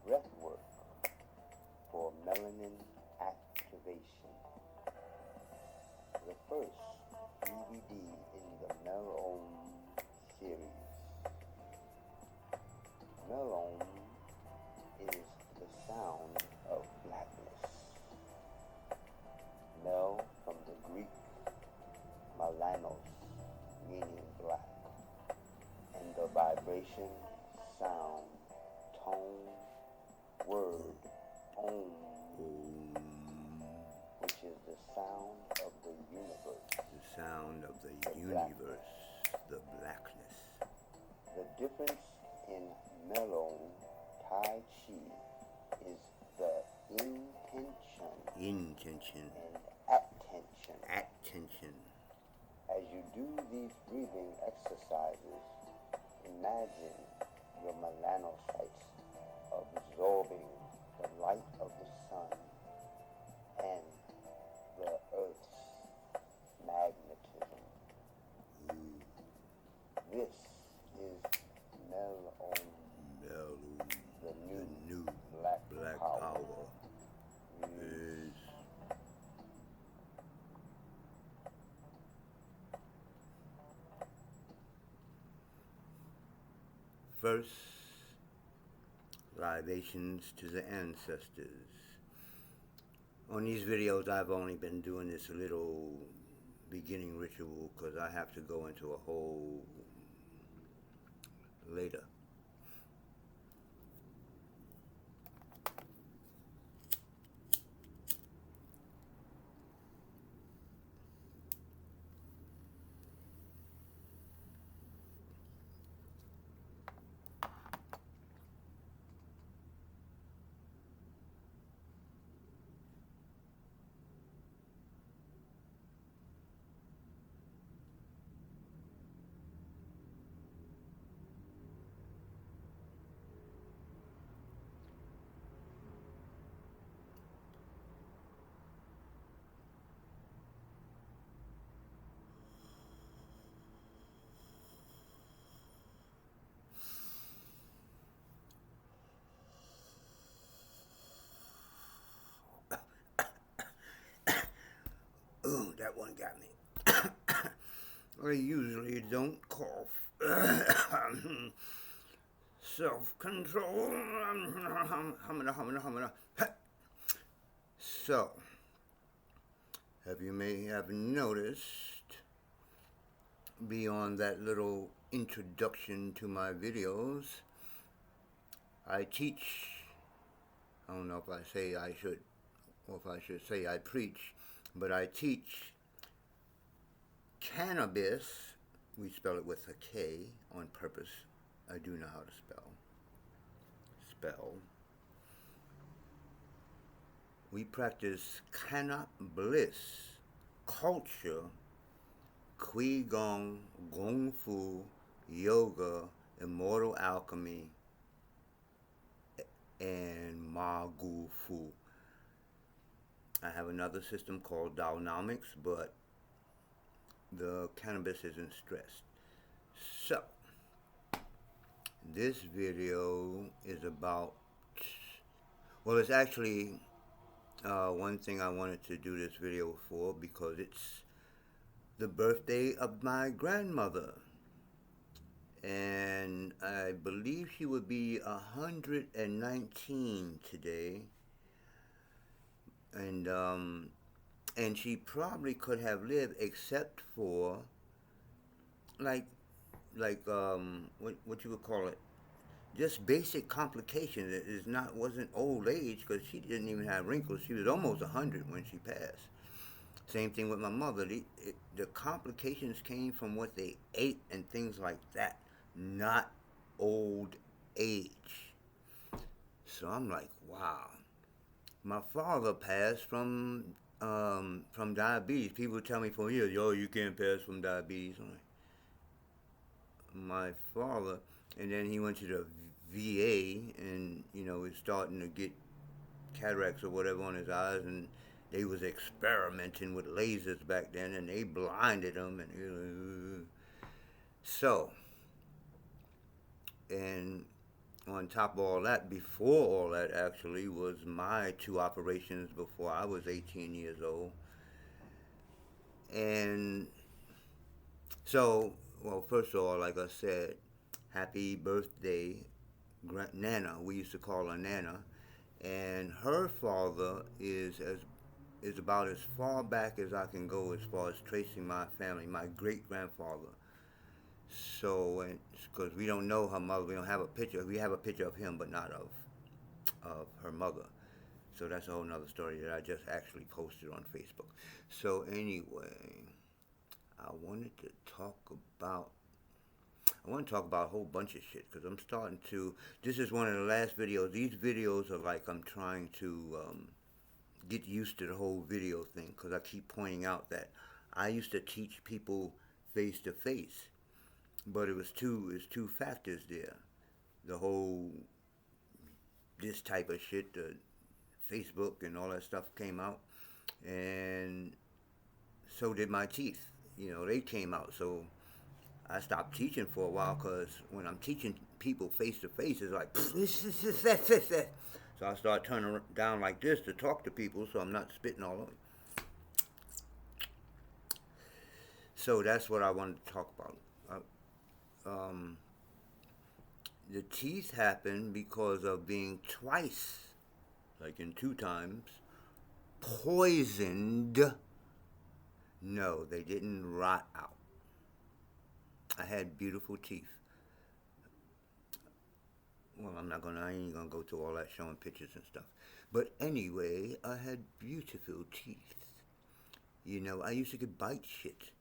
breath work for melanin activation. The first DVD in the Melome series. Melome is the sound of blackness. Mel from the Greek melanos, meaning black, and the vibration, sound, tone, word, Om, which is the sound of the universe. The sound of the universe, the blackness. The difference in Melome Tai Chi is the intention and attention. As you do these breathing exercises, imagine your melanocytes absorbing the light of the sun and the earth's magnetism. This is Melome, the new black power. Is first, libations to the ancestors. On these videos, I've only been doing this little beginning ritual because I have to go into a whole later. Ooh, that one got me. I usually don't cough. Self-control. So, you may have noticed, beyond that little introduction to my videos, I teach, I don't know if I say I should, or if I should say I preach, but I teach cannabis. We spell it with a K on purpose. I do know how to spell. We practice cannabis culture, Qigong, Kung Fu, yoga, immortal alchemy, and Ma Gu Fu. I have another system called Dynamics, but the cannabis isn't stressed. So, this video is about, well, it's actually one thing I wanted to do this video for because it's the birthday of my grandmother. And I believe she would be 119 today. And she probably could have lived except for what you would call it, just basic complications. It wasn't old age because she didn't even have wrinkles. She was almost 100 when she passed. Same thing with my mother. The complications came from what they ate and things like that, not old age. So I'm like, wow. My father passed from diabetes. People tell me for years, yo, you can't pass from diabetes. I'm like, my father, and then he went to the VA and, was starting to get cataracts or whatever on his eyes, and they was experimenting with lasers back then, and they blinded him, and so, and on top of all that, before all that actually, was my two operations before I was 18 years old. And so, well, first of all, like I said, happy birthday, Nana. We used to call her Nana. And her father is about as far back as I can go as far as tracing my family, my great grandfather. So, because we don't know her mother, we don't have a picture. We have a picture of him, but not of her mother. So that's a whole nother story that I just actually posted on Facebook. So anyway, I wanted to talk about I want to talk about a whole bunch of shit because I'm starting to. This is one of the last videos. These videos are like I'm trying to get used to the whole video thing because I keep pointing out that I used to teach people face to face, but it's two factors there. The whole this type of shit, the Facebook and all that stuff came out, and so did my teeth. You know, they came out. So I stopped teaching for a while because when I'm teaching people face to face, it's like so I start turning down like this to talk to people, so I'm not spitting all over. So that's what I wanted to talk about. Um, the teeth happened because of being twice, like in two times, poisoned. No, they didn't rot out. I had beautiful teeth. Well, I ain't gonna go through all that showing pictures and stuff. But anyway, I had beautiful teeth. You know, I used to get bite shit.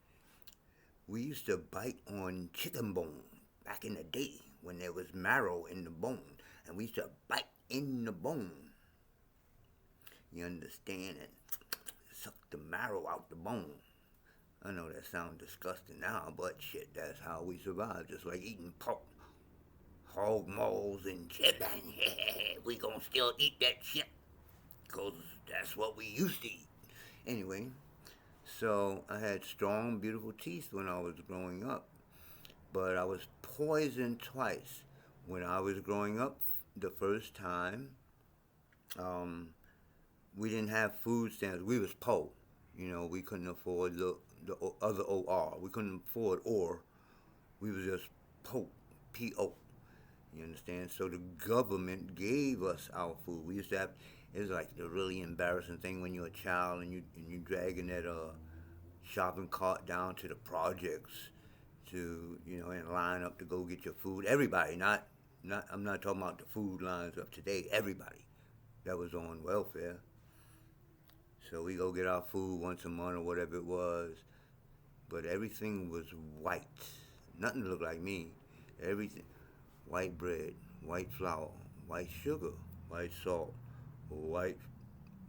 We used to bite on chicken bone back in the day when there was marrow in the bone. And we used to bite in the bone. You understand? And suck the marrow out the bone. I know that sounds disgusting now, but shit, that's how we survived. Just like eating pork, hog maws, and chicken. We gonna still eat that shit, 'cause that's what we used to eat. Anyway, so I had strong, beautiful teeth when I was growing up, but I was poisoned twice. When I was growing up, the first time, we didn't have food stamps. We was poor. You know, we couldn't afford the other OR. We couldn't afford OR. We was just PO, P-O. You understand? So the government gave us our food. We used to have. It was like the really embarrassing thing when you're a child and you dragging that shopping cart down to the projects to and line up to go get your food. Everybody, not I'm not talking about the food lines of today. Everybody that was on welfare. So we go get our food once a month or whatever it was, but everything was white. Nothing looked like me. Everything, white bread, white flour, white sugar, white salt, white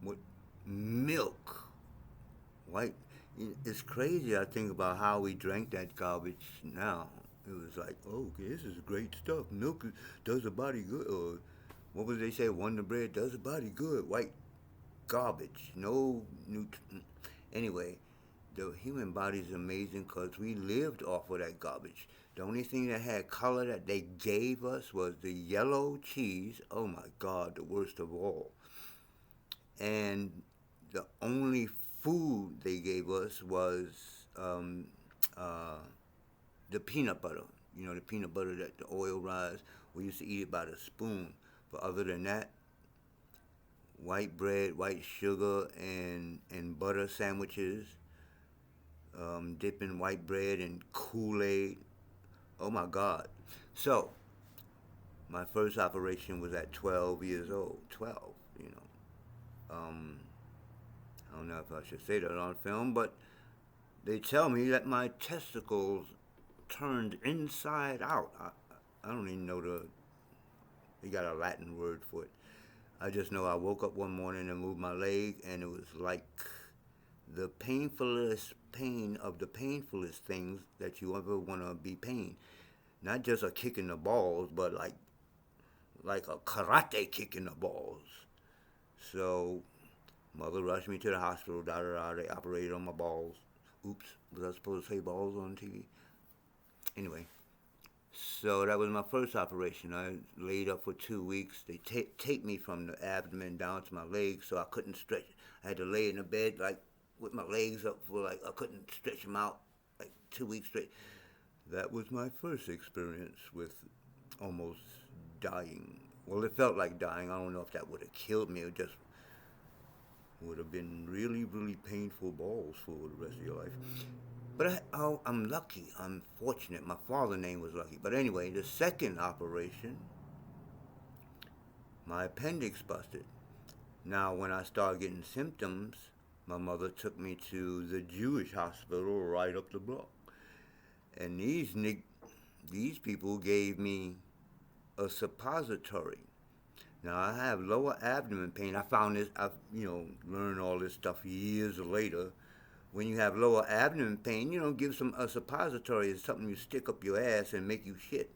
what, milk, white. It's crazy. I think about how we drank that garbage now. It was like, oh, okay, this is great stuff. Milk does the body good. Or what would they say? Wonder bread does the body good. White garbage. No Anyway, the human body is amazing because we lived off of that garbage. The only thing that had color that they gave us was the yellow cheese. Oh my God, the worst of all. And the only food they gave us was um, uh, the peanut butter. You know, the peanut butter that the oil rise. We used to eat it by the spoon. But other than that, white bread, white sugar, and butter sandwiches, dipping white bread in Kool-Aid. Oh my God. So, my first operation was at 12 years old. 12, you know. I don't know if I should say that on film, but they tell me that my testicles turned inside out. I don't even know they got a Latin word for it. I just know I woke up one morning and moved my leg, and it was like the painfulest pain of the painfulest things that you ever want to be pain. Not just a kick in the balls, but like a karate kick in the balls. So, mother rushed me to the hospital. Da da da. They operated on my balls. Oops, was I supposed to say balls on TV? Anyway, So that was my first operation. I laid up for 2 weeks. They taped me from the abdomen down to my legs, so I couldn't stretch. I had to lay in the bed like with my legs up for like I couldn't stretch them out like 2 weeks straight. That was my first experience with almost dying. Well, it felt like dying. I don't know if that would have killed me or just would have been really, really painful balls for the rest of your life. But I'm lucky. I'm fortunate. My father's name was Lucky. But anyway, the second operation, my appendix busted. Now, when I started getting symptoms, my mother took me to the Jewish hospital right up the block. And these people gave me a suppository. Now, I have lower abdomen pain. I found this, learned all this stuff years later. When you have lower abdomen pain, give some a suppository is something you stick up your ass and make you shit.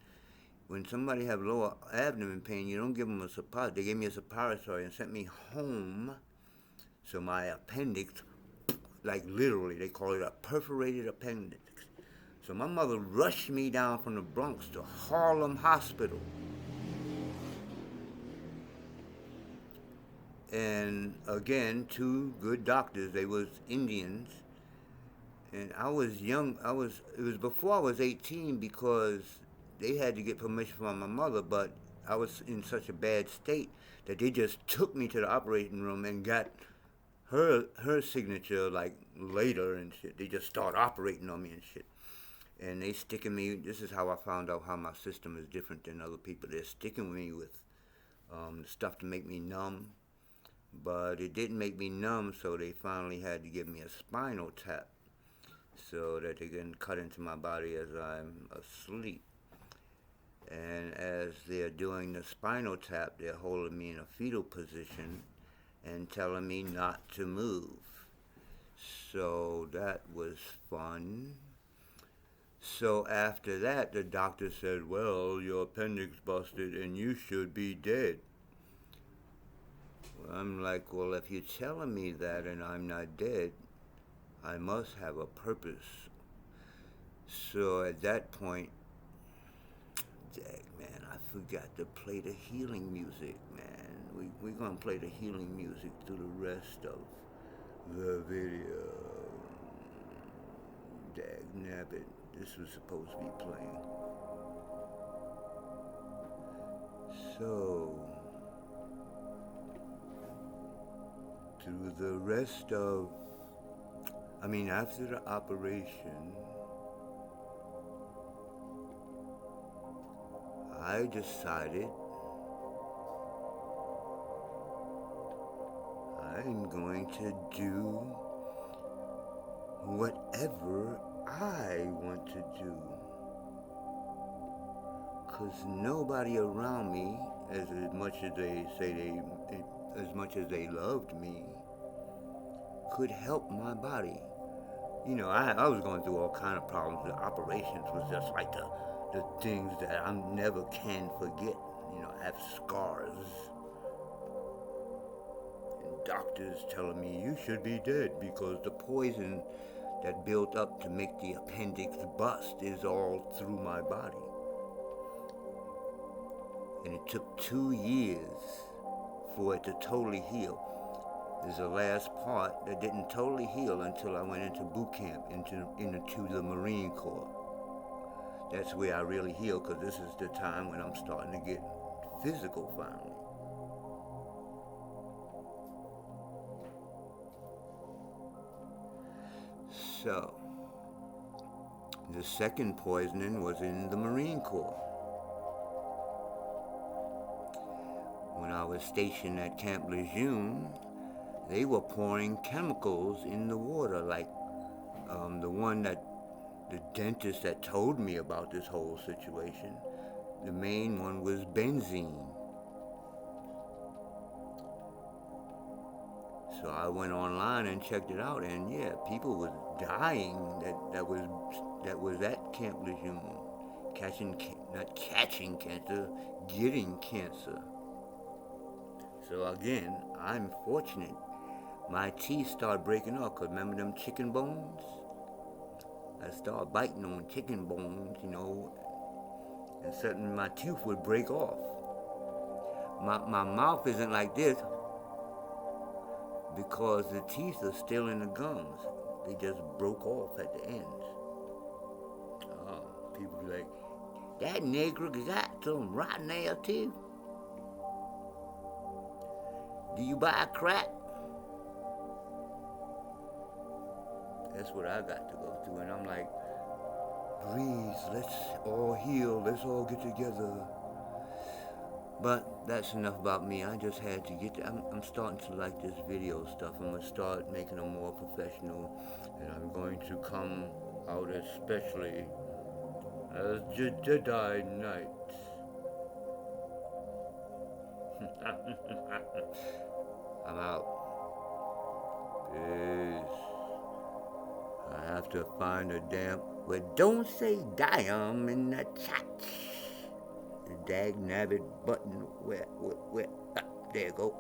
When somebody have lower abdomen pain, you don't give them a suppository. They gave me a suppository and sent me home. So my appendix, like literally, they call it a perforated appendix. So my mother rushed me down from the Bronx to Harlem Hospital. And again, two good doctors. They was Indians. And I was young. It was before I was 18 because they had to get permission from my mother, but I was in such a bad state that they just took me to the operating room and got her signature like later and shit. They just start operating on me and shit. And they sticking me, this is how I found out how my system is different than other people. They're sticking me with stuff to make me numb, but it didn't make me numb, so they finally had to give me a spinal tap so that they can cut into my body as I'm asleep. And as they're doing the spinal tap, they're holding me in a fetal position and telling me not to move. So that was fun. So after that, the doctor said, well, your appendix busted and you should be dead. Well, I'm like, well, if you're telling me that and I'm not dead, I must have a purpose. So at that point, man, I forgot to play the healing music, man. We're going to play the healing music through the rest of the video. Dagnabbit. This was supposed to be playing. So, through the rest of, after the operation, I decided I'm going to do whatever I want to do. Because nobody around me, as much as they say as much as they loved me, could help my body. I was going through all kind of problems. The operations was just like the things that I never can forget. I have scars. And doctors telling me you should be dead because the poison that built up to make the appendix bust is all through my body. And it took 2 years for it to totally heal. There's the last part that didn't totally heal until I went into boot camp, into the Marine Corps. That's where I really heal, because this is the time when I'm starting to get physical finally. So, the second poisoning was in the Marine Corps. When I was stationed at Camp Lejeune, they were pouring chemicals in the water, like the dentist that told me about this whole situation. The main one was benzene. So I went online and checked it out, and yeah, people was dying that was at Camp Lejeune, not catching cancer, getting cancer. So again, I'm fortunate. My teeth start breaking off, because remember them chicken bones? I started biting on chicken bones, and suddenly my tooth would break off. My mouth isn't like this because the teeth are still in the gums. They just broke off at the ends. People be like, that nigger got some rotten ass teeth. Do you buy crack? That's what I got to go through. And I'm like, breathe, let's all heal, let's all get together. But that's enough about me. I just had to get there. I'm starting to like this video stuff. I'm going to start making them more professional. And I'm going to come out especially as Jedi Knight. I'm out. Peace. I have to find a damn... Well, don't say damn in the chat. The dag nabbit button. Where? There you go.